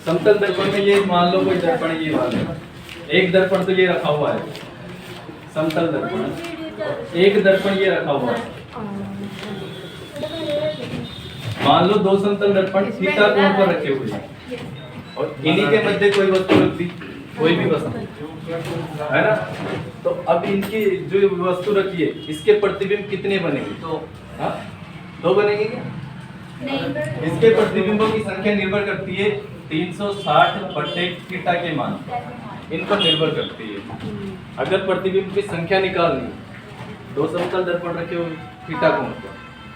समतल दर्पण में ये मान लो कोई दर्पण ये वाला, एक दर्पण तो ये रखा हुआ है समतल दर्पण, एक दर्पण ये रखा हुआ है। मान लो दो समतल दर्पण थीटा कोण पर रखे हुए हैं और इन्हीं के मध्य कोई वस्तु रख दी, कोई भी वस्तु है ना। तो अब इनकी जो वस्तु रखी है इसके प्रतिबिंब कितने बनेंगे? दो बनेंगे क्या? नहीं। इसके प्रतिबिंबों की संख्या निर्भर करती है 360 बटे थीटा के मान, इन पर निर्भर करती है। अगर प्रतिबिंब की संख्या निकालनी, दो समतल दर्पण रखे हुए थीटा कोण पर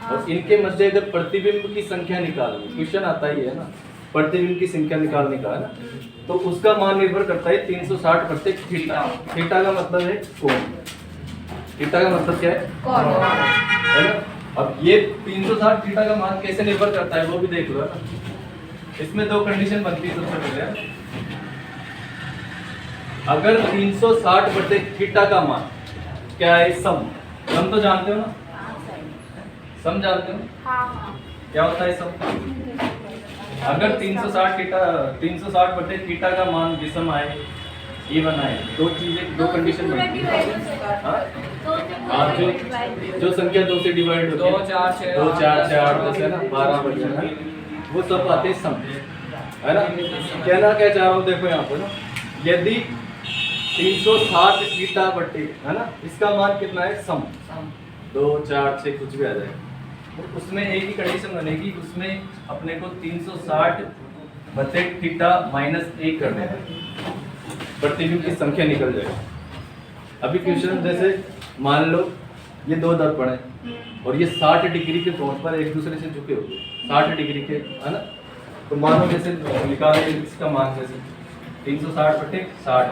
और इनके मध्य अगर प्रतिबिंब की संख्या निकालनी, क्वेश्चन आता ही है ना, प्रतिबिंब की संख्या निकालने का है ना, तो उसका मान निर्भर करता है 360 बटे थीटा। थीटा का मतलब है कोण, थीटा का मतलब क्या है? कोण है ना। अब ये 360 थीटा का मान कैसे निर्भर करता है वो भी देख लो है ना। इसमें दो कंडीशन बनती है। सबसे पहले अगर 360 बटे थीटा का मान क्या है? सम तो जानते हो ना, सम जानते हो? क्या होता है सम? अगर 360 बटे थीटा का मान विषम आए, इवन आए, दो चीजें, दो कंडीशन बनती है। जो संख्या 2 से डिवाइड होती है, 2 4 6 8 10 है ना, 12 बचे ना, वो सब आते हैं सम है ना। कहना क्या चाह रहा हूँ देखो यहाँ पर ना, यदि 360 थीटा बटे है ना, इसका मान कितना है? सम 2 4 6 कुछ भी आ जाए, तो उसमें एक ही कंडीशन बनेगी, उसमें अपने को 360 बटे थीटा माइनस 1 कर देना, प्रतिबिंब की संख्या निकल जाएगी। अभी क्वेश्चन जैसे मान लो ये दो दर्पण है और ये 60 डिग्री के कोण पर एक दूसरे से झुके हुए, 60 डिग्री के है ना। तो मानो जैसे निकाले इसका मान, जैसे 360 बटे 60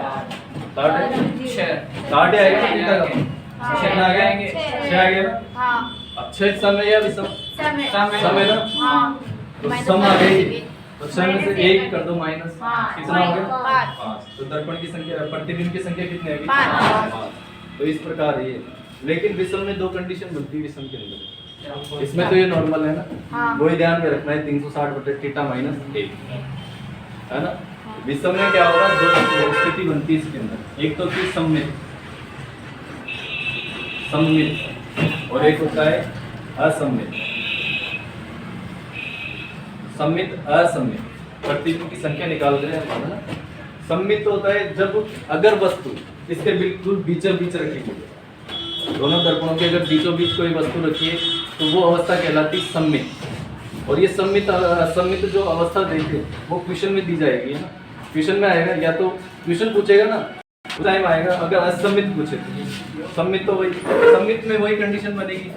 आएगा ना थीटा का, कितना आ गया? 6 आ गया ना। अब 6 सम है या विषम? सम है ना। तो सम आ गई, तो 6 में से 1 कर दो माइनस, कितना हो गया? 5। तो दर्पण की संख्या, प्रतिबिंब की संख्या कितनी आएगी? 5। तो इस प्रकार ये, लेकिन विषम में दो कंडीशन बनती है विषम के अंदर। इसमें तो ये नॉर्मल है ना, वही ध्यान में रखना है 360 बटे थीटा माइनस 1 है ना। विषम में क्या होगा? दो स्थिति बनती है इसके अंदर, एक तो थी सममित और एक होता है असममित। सममित असममित, प्रतिबिंब की संख्या निकाल रहे हैं ना। सममित होता है जब अगर वस्तु इसके बिल्कुल बीचों बीच रखी हुई, दोनों दर्पणों के अगर बीचों बीच कोई वस्तु रखी है तो वो अवस्था कहलाती है सममित। और ये सममित जो अवस्था देते हैं वो क्वेश्चन में दी जाएगी ना। क्वेश्चन में आएगा, या तो क्वेश्चन पूछेगा ना उस टाइम आएगा, अगर असममित पूछे तो सममित, तो वही सममित में वही कंडीशन बनेगी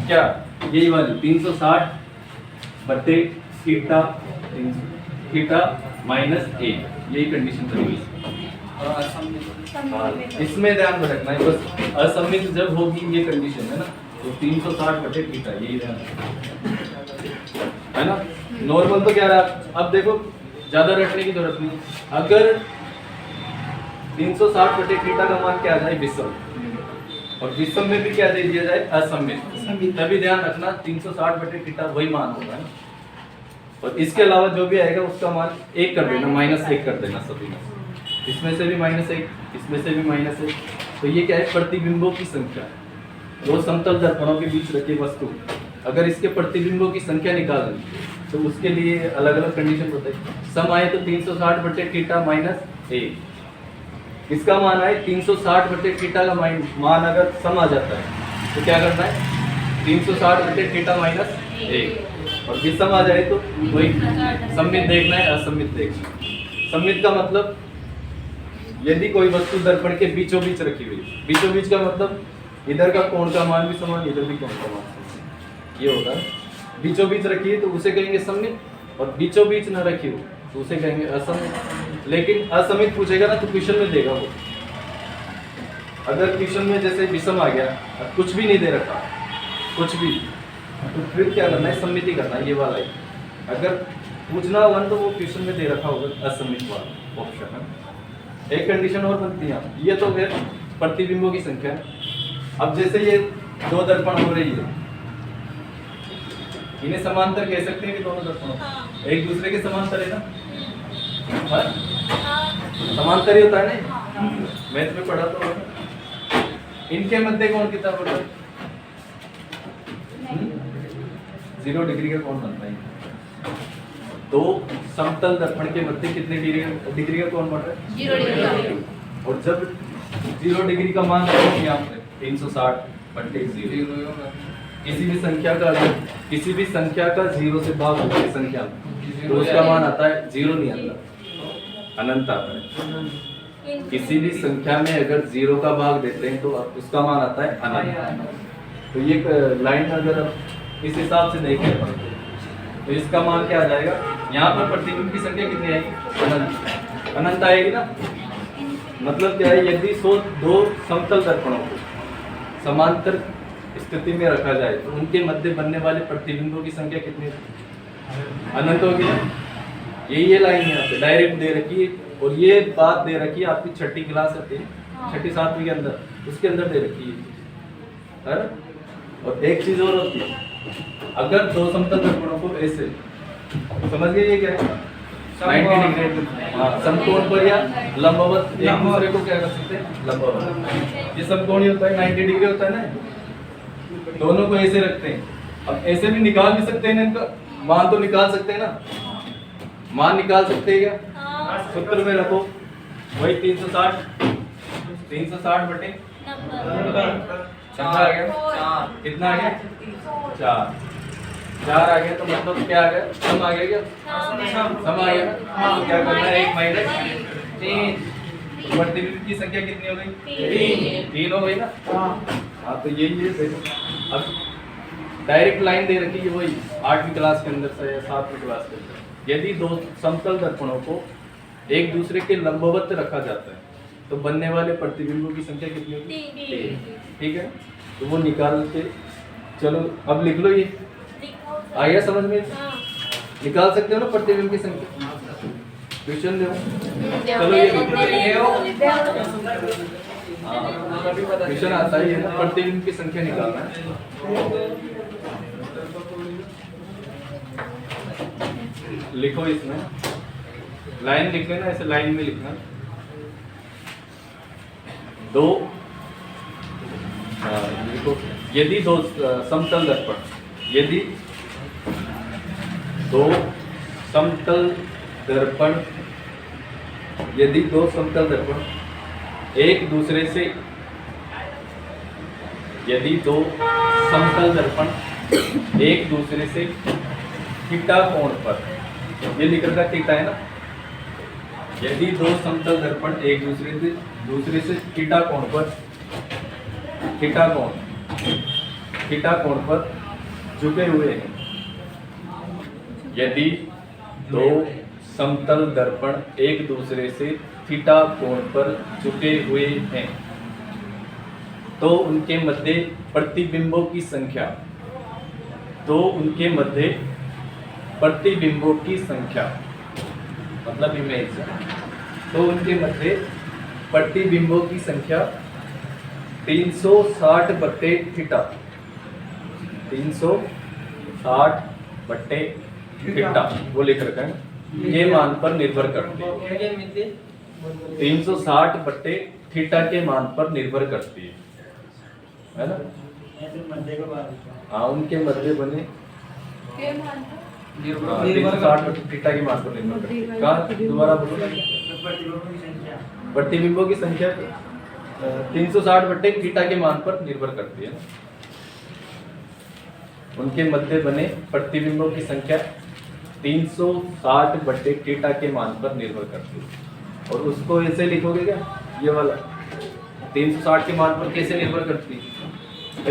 क्या? यही वाली 360 बटे थीटा माइनस 1, यही कंडीशन बनेगी। इसमें ध्यान में रखना है बस, असममित जब होगी ये कंडीशन है ना, तो 360 बटे थीटा, यही ध्यान है ना। नॉर्मल तो क्या रहा, अब देखो ज्यादा रटने की जरूरत नहीं। अगर 360 बटे थीटा का मान क्या आ जाए? विषम, और विषम में भी क्या दे दिया जाए? असममित। तभी ध्यान रखना 360 बटे थीटा वही मान होगा ना, और इसके अलावा जो भी आएगा उसका मान 1 कर देना, माइनस 1 कर देना सभी में। इसमें से भी -1, इसमें से भी -1। तो ये क्या है? प्रतिबिंबों की संख्या। दो समतल दर्पणों के बीच रखी वस्तु, अगर इसके प्रतिबिंबों की संख्या निकालनी तो उसके लिए अलग अलग कंडीशन होता है। सम आए तो 360 बटे थीटा माइनस 1, इसका मान आए 360 बटे थीटा का मान अगर सम आ जाता है तो क्या करना है? 360 बटे थीटा माइनस 1, और विषम आ जाए तो वही सममित देखना है, असममित देखना है। सममित का मतलब यदि कोई वस्तु दर्पण के बीचों बीच रखी हुई, बीचों बीच का मतलब इधर का कोण का मान भी समान, इधर भी कोण का मान समान, ये होगा। बीचों बीच रखी है तो उसे कहेंगे सममित, और बीचों बीच न रखी हो तो उसे कहेंगे असममित। लेकिन असममित पूछेगा ना तो क्वेश्चन में देगा वो। अगर क्वेश्चन में जैसे विषम आ गया, कुछ भी नहीं दे रखा, कुछ भी, तो फिर क्या करना है? सममिति करना है, ये वाला ही। अगर पूछना होगा तो वो क्वेश्चन में दे रखा होगा असममित वाला ऑप्शन है। एक कंडीशन और बनती है, ये तो फिर प्रतिबिंबों की संख्या है। अब जैसे ये दो दर्पण हो रही है, इन्हें समांतर कह सकते हैं कि दोनों दर्पणों एक दूसरे के समांतर है ना, हाँ? समांतर ही होता है ना, मैथ में पढ़ा तो होगा। इनके मध्य कोण कितना होता है? 0 डिग्री का कोण बनता है। दो समतल दर्पण के मध्य कितने डिग्री का कोण बन रहा है? 0 डिग्री। और जब 0 डिग्री का मान रखो यहाँ पे 360/0, किसी भी संख्या का किसी भी संख्या का 0 से भाग होता है संख्या में, तो उसका मान आता है 0 नहीं आता, अनंत आता है। किसी भी संख्या में अगर 0 का भाग देते हैं तो उसका मान आता है अनंत। तो ये लाइन अगर आप इस हिसाब से देखें तो इसका मान क्या आ जाएगा? यहाँ पर प्रतिबिंब की संख्या कितनी आएगी? अनंत। अनंत आएगी ना, मतलब क्या है, यदि दो समतल दर्पणों को समांतर स्थिति में रखा जाए तो उनके मध्य बनने वाले प्रतिबिंबों की संख्या कितनी होगी? अनंत होगी ना। ये लाइन यहाँ पे डायरेक्ट दे रखी है, और ये बात दे रखी है आपकी 6ठी क्लास होती है, 6ठी 7वीं के अंदर, उसके अंदर दे रखी है ना। और एक चीज और होती है, अगर दो समतल दर्पणों को ऐसे, समझ गए ये क्या है? 90 डिग्री समकोण पर या लंबवत एक दूसरे को क्या कर सकते हैं? लंबवत। ये समकोण होता है, 90 डिग्री होता है ना, दोनों को ऐसे रखते हैं। अब ऐसे भी निकाल भी सकते हैं ना, इनका मान तो निकाल सकते हैं ना, मान निकाल सकते हैं क्या? सूत्र में रखो वही 360 बटे कितना आ गया? कितना आ गया? 4 आ गया, तो मतलब क्या आ गया? सम आ गया क्या? सम आ गया। तो क्या करना है? 1 माइनस 3। प्रतिबिंब की संख्या कितनी हो गई? 3 हो गई ना। हाँ, तो यही है। अब डायरेक्ट लाइन दे रखी है वही 8वीं क्लास के अंदर से या 7वीं क्लास के अंदर, यदि दो समतल दर्पणों को एक दूसरे के लंबवत रखा जाता है तो बनने वाले प्रतिबिंबों की संख्या कितनी होगी? 3। ठीक है, तो वो निकाल के चलो अब लिख लो। ये आ गया समझ में? निकाल सकते हो ना प्रतिबिंब की संख्या? क्वेश्चन दो। चलो ये क्वेश्चन आता है, ये ना प्रतिबिंब की संख्या निकालना है। लिखो, इसमें लाइन लिख लेना, ऐसे लाइन में लिखना। दो लिखो, यदि दो समतल दर्पण, यदि दो समतल दर्पण, यदि दो समतल दर्पण एक दूसरे से, यदि दो समतल दर्पण एक दूसरे से थीटा कोण पर, ये लिख रखा थीटा है ना, यदि दो समतल दर्पण एक दूसरे से थीटा कोण पर, थीटा कोण पर झुके हुए हैं, यदि दो समतल दर्पण एक दूसरे से थीटा कोण पर झुके हुए हैं तो उनके मध्य प्रतिबिंबों की संख्या, तो उनके मध्य प्रतिबिंबों की संख्या मतलब इमेज, तो उनके मध्य प्रतिबिंबों की संख्या 360 बटे थीटा, 360 बटे थीटा वो लिख रखा है, ये मान पर निर्भर करती है। 360 बटे थीटा के मान पर निर्भर करती है ना। हाँ, उनके मध्य बने 360 बटे थीटा के मान पर निर्भर करती है। कहाँ दोबारा बोलो? प्रतिबिंबों की संख्या 360 बटे थीटा के मान पर निर्भर करती है। उनके मध्य बने प्रतिबिंबों की संख्या 360 बटे थीटा के मान पर निर्भर करती है। और उसको ऐसे लिखोगे क्या? ये वाला 360 के मान पर कैसे निर्भर करती है?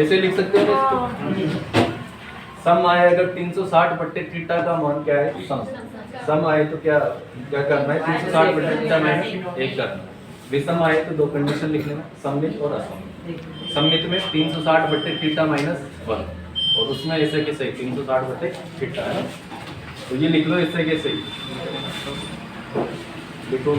ऐसे लिख सकते हो ना इसको। सम आए अगर 360 बटे थीटा का मान क्या है? सम आए तो क्या करना है? 360 बटे थीटा माइनस 1 करना। विषम आए तो 2 कंडीशन लिख लेना, सममित और असममित। सममित में 360 बटे थीटा माइनस 1, और उसमें ऐसे कैसे 360 बटे थीटा है। तो ये लिख लो ऐसे कैसे लिखो।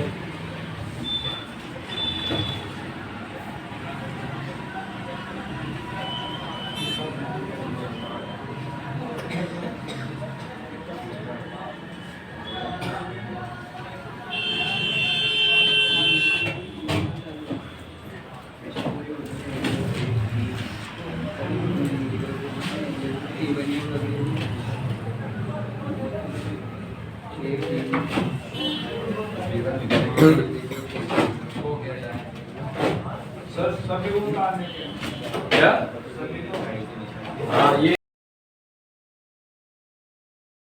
क्या? हाँ ये